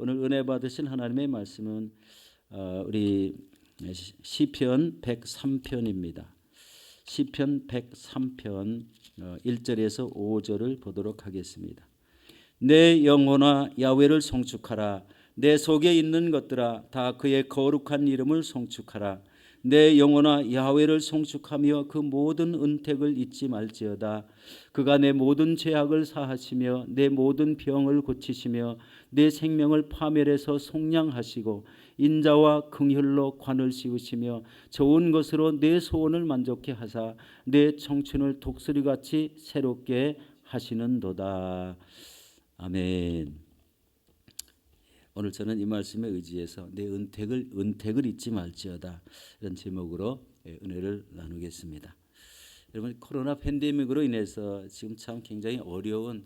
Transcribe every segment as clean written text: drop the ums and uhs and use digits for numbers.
오늘 은혜 받으신 하나님의 말씀은 우리 시편 103편입니다. 시편 103편 1절에서 5절을 보도록 하겠습니다. 내 영혼아 야훼를 송축하라. 내 속에 있는 것들아 다 그의 거룩한 이름을 송축하라. 내 영혼아 야훼를 송축하며 그 모든 은택을 잊지 말지어다. 그가 내 모든 죄악을 사하시며 내 모든 병을 고치시며 내 생명을 파멸해서 속량하시고 인자와 긍휼로 관을 씌우시며 좋은 것으로 내 소원을 만족케 하사 내 청춘을 독수리같이 새롭게 하시는도다. 아멘. 오늘 저는 이 말씀에 의지해서 내 은택을 잊지 말지어다 이런 제목으로 은혜를 나누겠습니다. 여러분, 코로나 팬데믹으로 인해서 지금 참 굉장히 어려운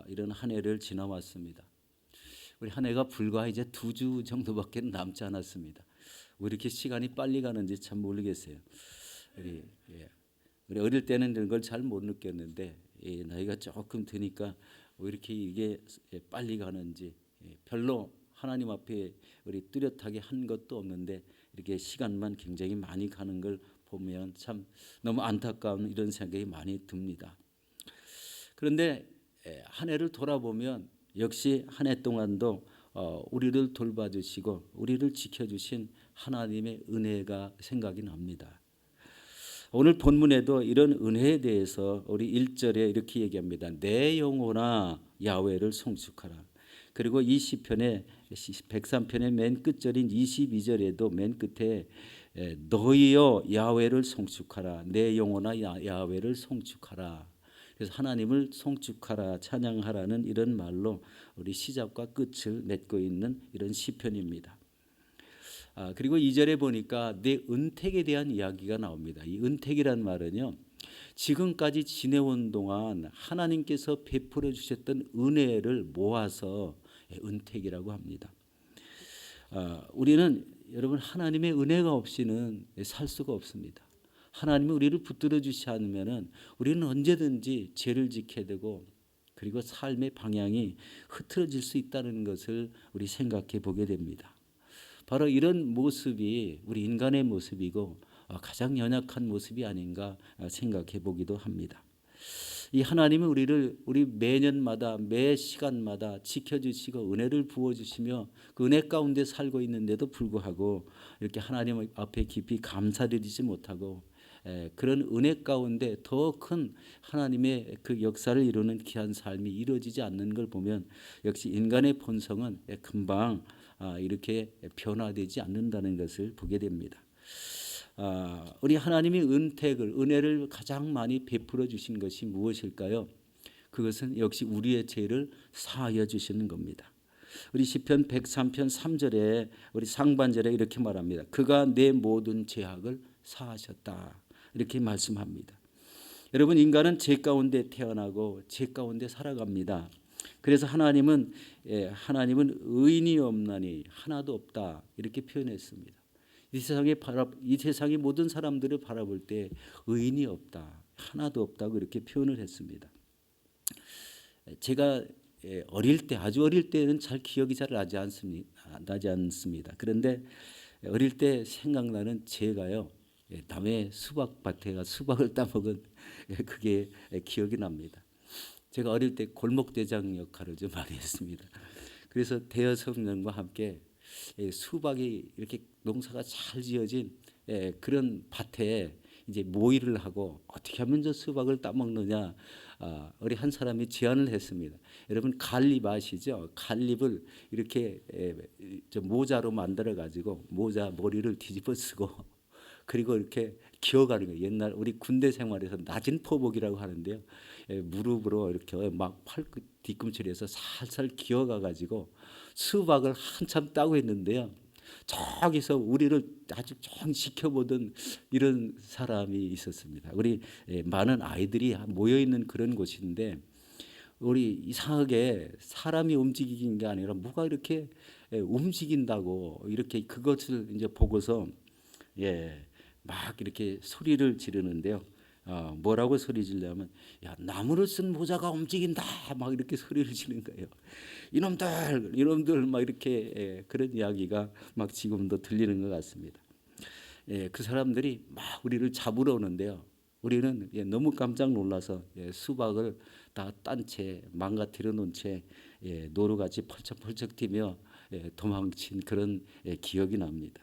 이런 한 해를 지나왔습니다. 우리 한 해가 불과 이제 2주 정도밖에 남지 않았습니다. 왜 이렇게 시간이 빨리 가는지 참 모르겠어요. 우리 어릴 때는 이런 걸 잘 못 느꼈는데 나이가 조금 드니까 왜 이렇게 이게 빨리 가는지, 별로 하나님 앞에 우리 뚜렷하게 한 것도 없는데 이렇게 시간만 굉장히 많이 가는 걸 보면 참 너무 안타까운 이런 생각이 많이 듭니다. 그런데 한 해를 돌아보면 역시 한 해 동안도 우리를 돌봐주시고 우리를 지켜주신 하나님의 은혜가 생각이 납니다. 오늘 본문에도 이런 은혜에 대해서 우리 1절에 이렇게 얘기합니다. 내 영혼아 야훼를 송축하라. 그리고 이 시편의 103편의 맨 끝절인 22절에도 맨 끝에 너희여 야훼를 송축하라. 내 영혼아 야훼를 송축하라. 그래서 하나님을 송축하라, 찬양하라는 이런 말로 우리 시작과 끝을 맺고 있는 이런 시편입니다. 그리고 2절에 보니까 내 은택에 대한 이야기가 나옵니다. 이 은택이란 말은요, 지금까지 지내온 동안 하나님께서 베풀어 주셨던 은혜를 모아서 은택이라고 합니다. 우리는 여러분 하나님의 은혜가 없이는 살 수가 없습니다. 하나님이 우리를 붙들어 주시지 않으면 우리는 언제든지 죄를 짓게 되고 그리고 삶의 방향이 흐트러질 수 있다는 것을 우리 생각해 보게 됩니다. 바로 이런 모습이 우리 인간의 모습이고 가장 연약한 모습이 아닌가 생각해 보기도 합니다. 이 하나님은 우리 매년마다 매 시간마다 지켜주시고 은혜를 부어주시며 그 은혜 가운데 살고 있는데도 불구하고 이렇게 하나님 앞에 깊이 감사드리지 못하고 그런 은혜 가운데 더 큰 하나님의 그 역사를 이루는 귀한 삶이 이루어지지 않는 걸 보면 역시 인간의 본성은 금방 이렇게 변화되지 않는다는 것을 보게 됩니다. 우리 하나님이 은혜를 가장 많이 베풀어 주신 것이 무엇일까요? 그것은 역시 우리의 죄를 사하여 주시는 겁니다. 우리 시편 103편 3절에 우리 상반절에 이렇게 말합니다. 그가 내 모든 죄악을 사하셨다. 이렇게 말씀합니다. 여러분, 인간은 죄 가운데 태어나고 죄 가운데 살아갑니다. 그래서 하나님은 의인이 없나니 하나도 없다 이렇게 표현했습니다. 이 세상의 모든 사람들을 바라볼 때 의인이 없다, 하나도 없다고 이렇게 표현을 했습니다. 제가 아주 어릴 때는 잘 기억이 잘 나지 않습니다. 그런데 어릴 때 생각나는 제가요, 남의 수박밭에 가 수박을 따먹은 그게 기억이 납니다. 제가 어릴 때 골목대장 역할을 좀 많이 했습니다. 그래서 대여섯 명과 함께 수박이 이렇게 농사가 잘 지어진 그런 밭에 이제 모의를 하고 어떻게 하면 저 수박을 따먹느냐, 우리 한 사람이 제안을 했습니다. 여러분 갈립 아시죠? 갈립을 이렇게 모자로 만들어 가지고 모자 머리를 뒤집어 쓰고 그리고 이렇게 기어가는 거예요. 옛날 우리 군대 생활에서 낮은 포복이라고 하는데요. 무릎으로 이렇게 막 팔 뒤꿈치에서 살살 기어가 가지고 수박을 한참 따고 있는데요. 저기서 우리를 아주 좀 지켜보던 이런 사람이 있었습니다. 우리 많은 아이들이 모여 있는 그런 곳인데 우리 이상하게 사람이 움직이는 게 아니라 뭐가 이렇게 움직인다고 이렇게 그것을 이제 보고서 막 이렇게 소리를 지르는데요. 뭐라고 소리 지르냐면 야 나무를 쓴 모자가 움직인다 막 이렇게 소리를 지르는 거예요. 이놈들 막 이렇게 그런 이야기가 막 지금도 들리는 것 같습니다. 그 사람들이 막 우리를 잡으러 오는데요. 우리는 너무 깜짝 놀라서 수박을 다 딴 채 망가뜨려 놓은 채 노루같이 펄쩍펄쩍 뛰며 도망친 그런 기억이 납니다.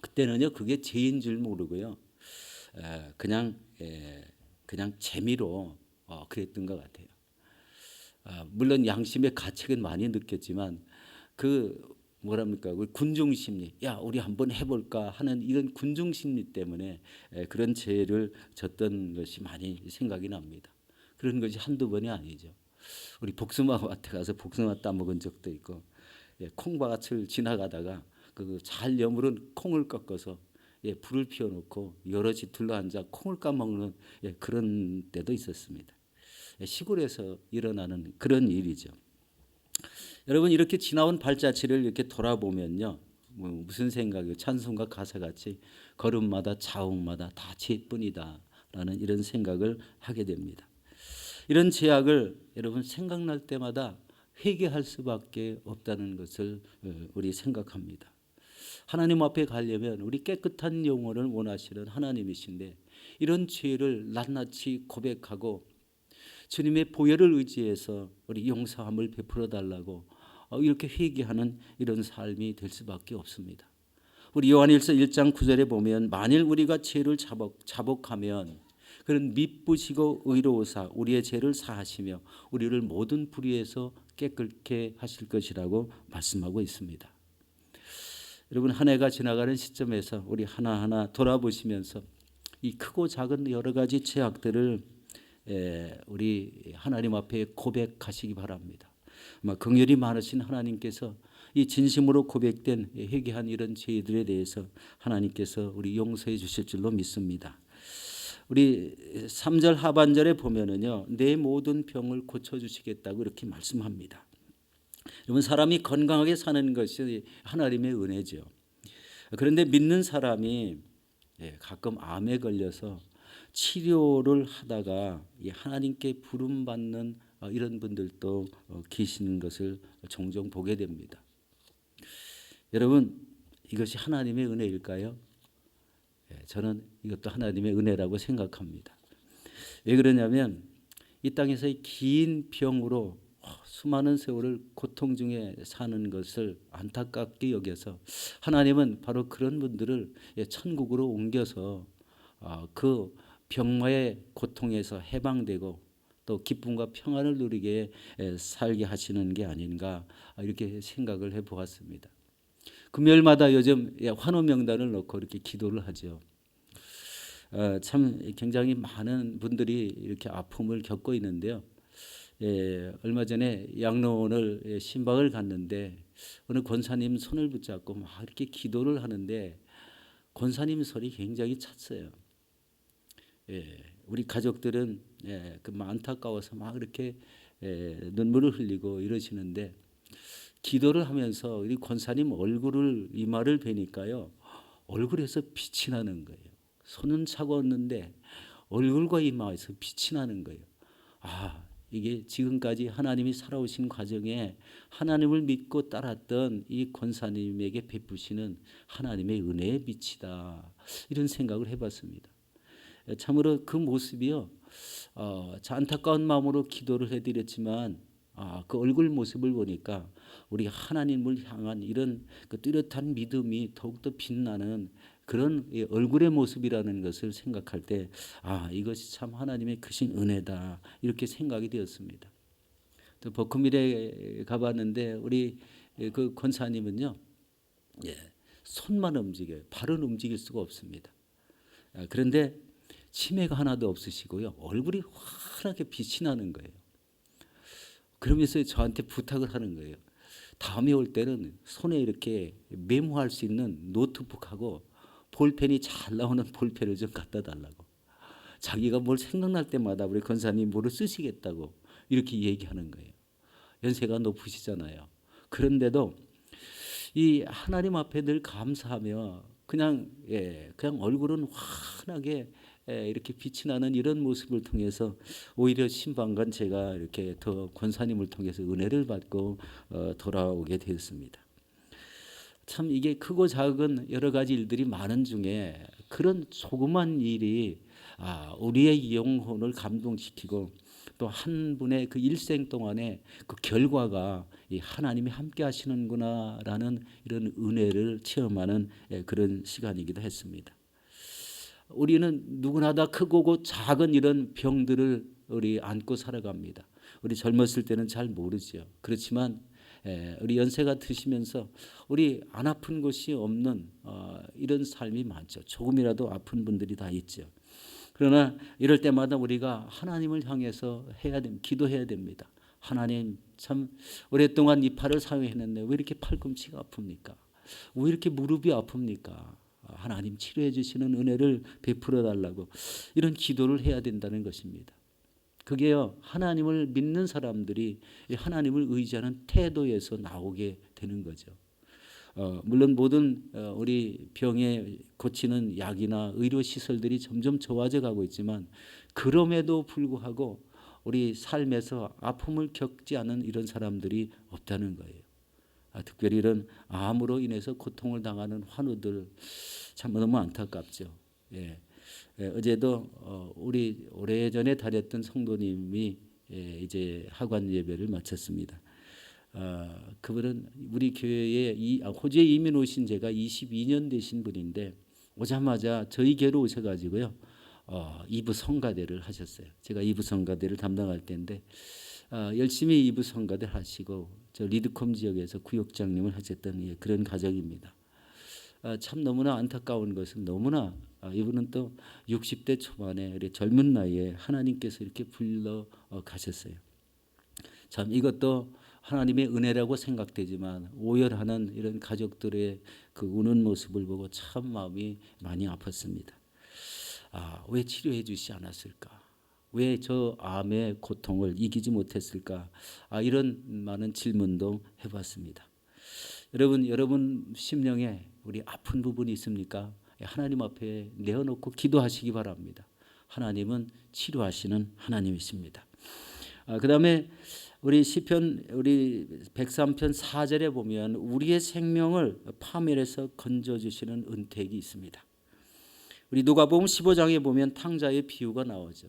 그때는요 그게 죄인 줄 모르고요. 그냥 그냥 재미로 그랬던 것 같아요. 물론 양심의 가책은 많이 느꼈지만 그 뭐랍니까 그 군중 심리, 야 우리 한번 해볼까 하는 이런 군중 심리 때문에 그런 죄를 졌던 것이 많이 생각이 납니다. 그런 것이 한두 번이 아니죠. 우리 복숭아밭에 가서 복숭아 따먹은 적도 있고, 콩밭을 지나가다가 그 잘 여물은 콩을 꺾어서 불을 피워놓고 여럿이 둘러앉아 콩을 까먹는 그런 때도 있었습니다. 시골에서 일어나는 그런 일이죠. 여러분 이렇게 지나온 발자취를 이렇게 돌아보면요, 무슨 생각이에요? 찬송가 가사같이 걸음마다 자욱마다 다 죄뿐이다라는 이런 생각을 하게 됩니다. 이런 죄악을 여러분 생각날 때마다 회개할 수밖에 없다는 것을 우리 생각합니다. 하나님 앞에 가려면 우리 깨끗한 영혼을 원하시는 하나님이신데 이런 죄를 낱낱이 고백하고 주님의 보혈을 의지해서 우리 용서함을 베풀어 달라고 이렇게 회개하는 이런 삶이 될 수밖에 없습니다. 우리 요한일서 1장 9절에 보면 만일 우리가 죄를 자복하면 그는 미쁘시고 의로우사 우리의 죄를 사하시며 우리를 모든 불의에서 깨끗게 하실 것이라고 말씀하고 있습니다. 여러분 한 해가 지나가는 시점에서 우리 하나하나 돌아보시면서 이 크고 작은 여러 가지 죄악들을 우리 하나님 앞에 고백하시기 바랍니다. 긍휼이 많으신 하나님께서 이 진심으로 고백된 회개한 이런 죄들에 대해서 하나님께서 우리 용서해 주실 줄로 믿습니다. 우리 3절 하반절에 보면은요, 내 모든 병을 고쳐 주시겠다고 이렇게 말씀합니다. 여러분 사람이 건강하게 사는 것이 하나님의 은혜죠. 그런데 믿는 사람이 가끔 암에 걸려서 치료를 하다가 하나님께 부름받는 이런 분들도 계시는 것을 종종 보게 됩니다. 여러분 이것이 하나님의 은혜일까요? 저는 이것도 하나님의 은혜라고 생각합니다. 왜 그러냐면 이 땅에서의 긴 병으로 수많은 세월을 고통 중에 사는 것을 안타깝게 여겨서 하나님은 바로 그런 분들을 천국으로 옮겨서 그 병마의 고통에서 해방되고 또 기쁨과 평안을 누리게 살게 하시는 게 아닌가 이렇게 생각을 해보았습니다. 금요일마다 요즘 환호 명단을 놓고 이렇게 기도를 하죠. 참 굉장히 많은 분들이 이렇게 아픔을 겪고 있는데요. 얼마 전에 양로원을 신방을 갔는데 어느 권사님 손을 붙잡고 막 이렇게 기도를 하는데 권사님 손이 굉장히 찼어요. 우리 가족들은 그 안타까워서 막 이렇게 눈물을 흘리고 이러시는데 기도를 하면서 우리 권사님 얼굴을 이마를 뵈니까요 얼굴에서 빛이 나는 거예요. 손은 차가웠는데 얼굴과 이마에서 빛이 나는 거예요. 이게 지금까지 하나님이 살아오신 과정에 하나님을 믿고 따랐던 이 권사님에게 베푸시는 하나님의 은혜의 빛이다. 이런 생각을 해봤습니다. 참으로 그 모습이요. 안타까운 마음으로 기도를 해드렸지만 그 얼굴 모습을 보니까 우리 하나님을 향한 이런 그 뚜렷한 믿음이 더욱더 빛나는 그런 얼굴의 모습이라는 것을 생각할 때 이것이 참 하나님의 크신 은혜다 이렇게 생각이 되었습니다. 또 버크밀에 가봤는데 우리 그 권사님은요 손만 움직여요. 발은 움직일 수가 없습니다. 그런데 치매가 하나도 없으시고요 얼굴이 환하게 빛이 나는 거예요. 그러면서 저한테 부탁을 하는 거예요. 다음에 올 때는 손에 이렇게 메모할 수 있는 노트북하고 볼펜이 잘 나오는 볼펜을 좀 갖다 달라고. 자기가 뭘 생각날 때마다 우리 권사님 뭐를 쓰시겠다고 이렇게 얘기하는 거예요. 연세가 높으시잖아요. 그런데도 이 하나님 앞에 늘 감사하며 그냥 얼굴은 환하게 이렇게 빛이 나는 이런 모습을 통해서 오히려 신방관 제가 이렇게 더 권사님을 통해서 은혜를 받고 돌아오게 되었습니다. 참 이게 크고 작은 여러 가지 일들이 많은 중에 그런 조그만 일이 우리의 영혼을 감동시키고 또 한 분의 그 일생 동안에 그 결과가 이 하나님이 함께 하시는구나라는 이런 은혜를 체험하는 그런 시간이기도 했습니다. 우리는 누구나 다 크고 작은 이런 병들을 우리 안고 살아갑니다. 우리 젊었을 때는 잘 모르죠. 그렇지만 우리 연세가 드시면서 우리 안 아픈 것이 없는 이런 삶이 많죠. 조금이라도 아픈 분들이 다 있죠. 그러나 이럴 때마다 우리가 하나님을 향해서 기도해야 됩니다. 하나님, 참 오랫동안 이 팔을 사용했는데 왜 이렇게 팔꿈치가 아픕니까? 왜 이렇게 무릎이 아픕니까? 하나님 치료해 주시는 은혜를 베풀어 달라고 이런 기도를 해야 된다는 것입니다. 그게요, 하나님을 믿는 사람들이 하나님을 의지하는 태도에서 나오게 되는 거죠. 물론 모든 우리 병에 고치는 약이나 의료 시설들이 점점 좋아져 가고 있지만 그럼에도 불구하고 우리 삶에서 아픔을 겪지 않은 이런 사람들이 없다는 거예요. 특별히 이런 암으로 인해서 고통을 당하는 환우들 참 너무 안타깝죠. 예. 어제도 우리 오래전에 다녔던 성도님이 이제 하관 예배를 마쳤습니다. 그분은 우리 교회에 호주에 이민 오신 지가 22년 되신 분인데 오자마자 저희 교회로 오셔가지고요 2부 성가대를 하셨어요. 제가 2부 성가대를 담당할 때인데 열심히 2부 성가대 하시고 저 리드콤 지역에서 구역장님을 하셨던 그런 가정입니다. 참 너무나 안타까운 것은 너무나 이분은 또 60대 초반에 우리 젊은 나이에 하나님께서 이렇게 불러 가셨어요. 참 이것도 하나님의 은혜라고 생각되지만 오열하는 이런 가족들의 그 우는 모습을 보고 참 마음이 많이 아팠습니다. 왜 치료해 주시지 않았을까? 왜 저 암의 고통을 이기지 못했을까? 이런 많은 질문도 해봤습니다. 여러분 심령에 우리 아픈 부분이 있습니까? 하나님 앞에 내어놓고 기도하시기 바랍니다. 하나님은 치료하시는 하나님이십니다. 그다음에 우리 시편 우리 103편 4절에 보면 우리의 생명을 파멸해서 건져 주시는 은택이 있습니다. 우리 누가복음 15장에 보면 탕자의 비유가 나오죠.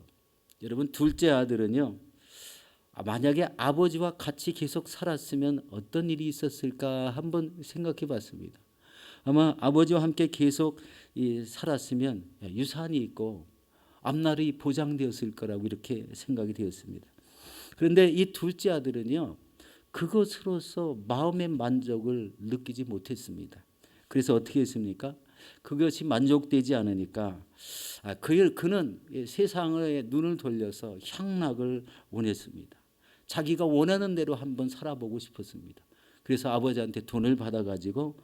여러분 둘째 아들은요. 만약에 아버지와 같이 계속 살았으면 어떤 일이 있었을까 한번 생각해 봤습니다. 아마 아버지와 함께 계속 살았으면 유산이 있고 앞날이 보장되었을 거라고 이렇게 생각이 되었습니다. 그런데 이 둘째 아들은요. 그것으로서 마음의 만족을 느끼지 못했습니다. 그래서 어떻게 했습니까? 그것이 만족되지 않으니까 그는 세상에 눈을 돌려서 향락을 원했습니다. 자기가 원하는 대로 한번 살아보고 싶었습니다. 그래서 아버지한테 돈을 받아가지고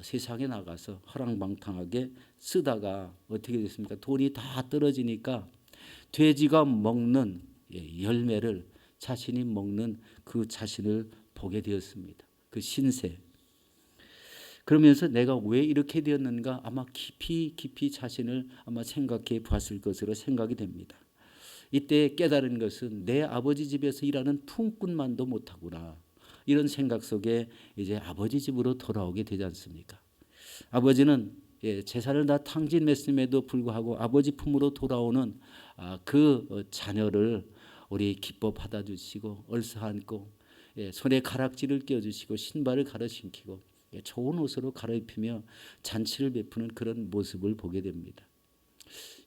세상에 나가서 허랑방탕하게 쓰다가 어떻게 됐습니까? 돈이 다 떨어지니까 돼지가 먹는 열매를 자신이 먹는 그 자신을 보게 되었습니다. 그 신세. 그러면서 내가 왜 이렇게 되었는가 아마 깊이 자신을 아마 생각해 봤을 것으로 생각이 됩니다. 이때 깨달은 것은 내 아버지 집에서 일하는 품꾼만도 못하구나. 이런 생각 속에 이제 아버지 집으로 돌아오게 되지 않습니까? 아버지는 재산을 다 탕진했음에도 불구하고 아버지 품으로 돌아오는 그 자녀를 우리 기뻐 받아주시고 얼싸안고 손에 가락지를 껴주시고 신발을 갈아신기고 좋은 옷으로 갈아입히며 잔치를 베푸는 그런 모습을 보게 됩니다.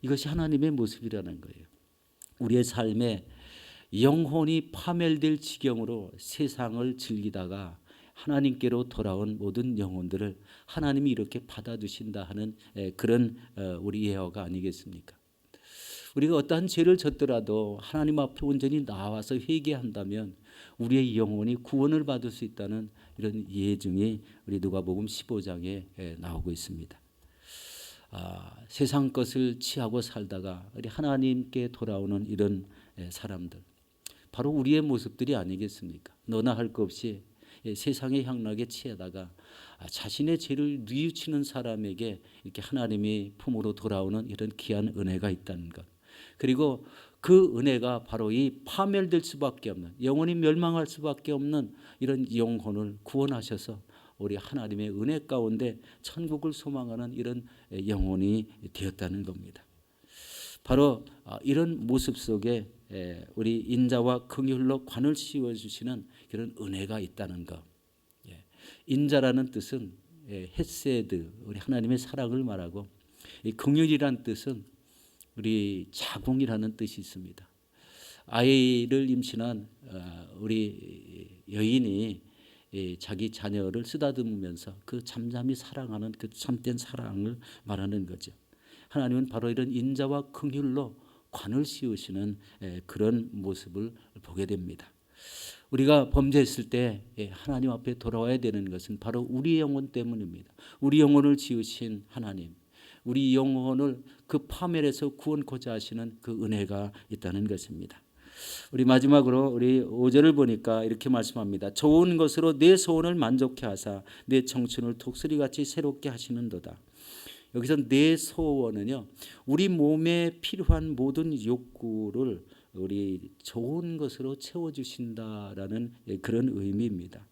이것이 하나님의 모습이라는 거예요. 우리의 삶에 영혼이 파멸될 지경으로 세상을 즐기다가 하나님께로 돌아온 모든 영혼들을 하나님이 이렇게 받아주신다 하는 그런 우리 예화가 아니겠습니까? 우리가 어떠한 죄를 졌더라도 하나님 앞에 온전히 나와서 회개한다면 우리의 영혼이 구원을 받을 수 있다는 이런 예증이 우리 누가복음 15장에 나오고 있습니다. 세상 것을 취하고 살다가 우리 하나님께 돌아오는 이런 사람들 바로 우리의 모습들이 아니겠습니까? 너나 할 것 없이 세상의 향락에 취하다가 자신의 죄를 뉘우치는 사람에게 이렇게 하나님이 품으로 돌아오는 이런 귀한 은혜가 있다는 것. 그리고 그 은혜가 바로 이 파멸될 수밖에 없는, 영원히 멸망할 수밖에 없는 이런 영혼을 구원하셔서 우리 하나님의 은혜 가운데 천국을 소망하는 이런 영혼이 되었다는 겁니다. 바로 이런 모습 속에 우리 인자와 긍휼로 관을 씌워 주시는 그런 은혜가 있다는 것. 인자라는 뜻은 헤세드, 우리 하나님의 사랑을 말하고, 이 긍휼이란 뜻은 우리 자궁이라는 뜻이 있습니다. 아이를 임신한 우리 여인이 자기 자녀를 쓰다듬으면서 그 잠잠히 사랑하는 그 참된 사랑을 말하는 거죠. 하나님은 바로 이런 인자와 긍휼로 관을 씌우시는 그런 모습을 보게 됩니다. 우리가 범죄했을 때 하나님 앞에 돌아와야 되는 것은 바로 우리 영혼 때문입니다. 우리 영혼을 지으신 하나님, 우리 영혼을 그 파멸에서 구원코자 하시는 그 은혜가 있다는 것입니다. 우리 마지막으로 우리 5절을 보니까 이렇게 말씀합니다. 좋은 것으로 내 소원을 만족해 하사 내 청춘을 독수리같이 새롭게 하시는도다. 여기서 내 소원은요, 우리 몸에 필요한 모든 욕구를 우리 좋은 것으로 채워주신다라는 그런 의미입니다.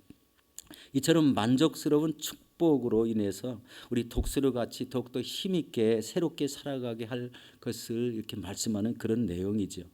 이처럼 만족스러운 축복으로 인해서 우리 독수리같이 더욱더 힘있게 새롭게 살아가게 할 것을 이렇게 말씀하는 그런 내용이죠.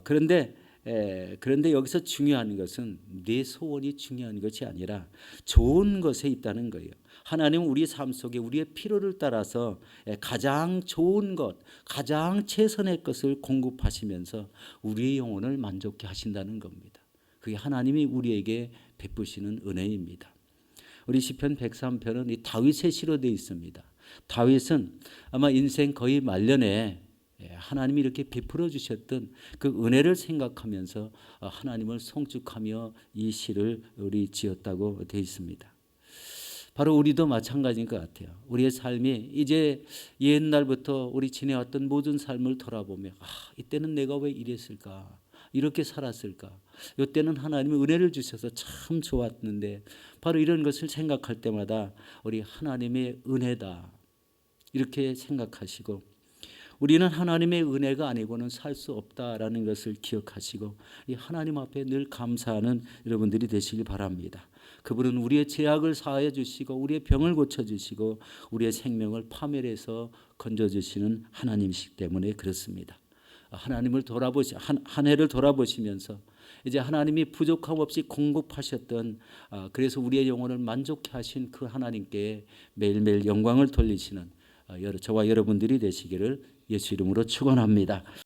그런데 여기서 중요한 것은 내 소원이 중요한 것이 아니라 좋은 것에 있다는 거예요. 하나님은 우리 삶 속에 우리의 필요를 따라서 가장 좋은 것, 가장 최선의 것을 공급하시면서 우리의 영혼을 만족케 하신다는 겁니다. 그게 하나님이 우리에게 베푸시는 은혜입니다. 우리 시편 103편은 이 다윗의 시로 되어 있습니다. 다윗은 아마 인생 거의 말년에 하나님이 이렇게 베풀어 주셨던 그 은혜를 생각하면서 하나님을 송축하며 이 시를 우리 지었다고 되어 있습니다. 바로 우리도 마찬가지인 것 같아요. 우리의 삶이 이제 옛날부터 우리 지내왔던 모든 삶을 돌아보며 이때는 내가 왜 이랬을까? 이렇게 살았을까? 이때는 하나님이 은혜를 주셔서 참 좋았는데, 바로 이런 것을 생각할 때마다 우리 하나님의 은혜다 이렇게 생각하시고, 우리는 하나님의 은혜가 아니고는 살 수 없다라는 것을 기억하시고 이 하나님 앞에 늘 감사하는 여러분들이 되시길 바랍니다. 그분은 우리의 죄악을 사하여 주시고 우리의 병을 고쳐주시고 우리의 생명을 파멸해서 건져주시는 하나님이시기 때문에 그렇습니다. 하나님을 한 해를 돌아보시면서 이제 하나님이 부족함 없이 공급하셨던, 그래서 우리의 영혼을 만족해 하신 그 하나님께 매일매일 영광을 돌리시는 저와 여러분들이 되시기를 예수 이름으로 축원합니다.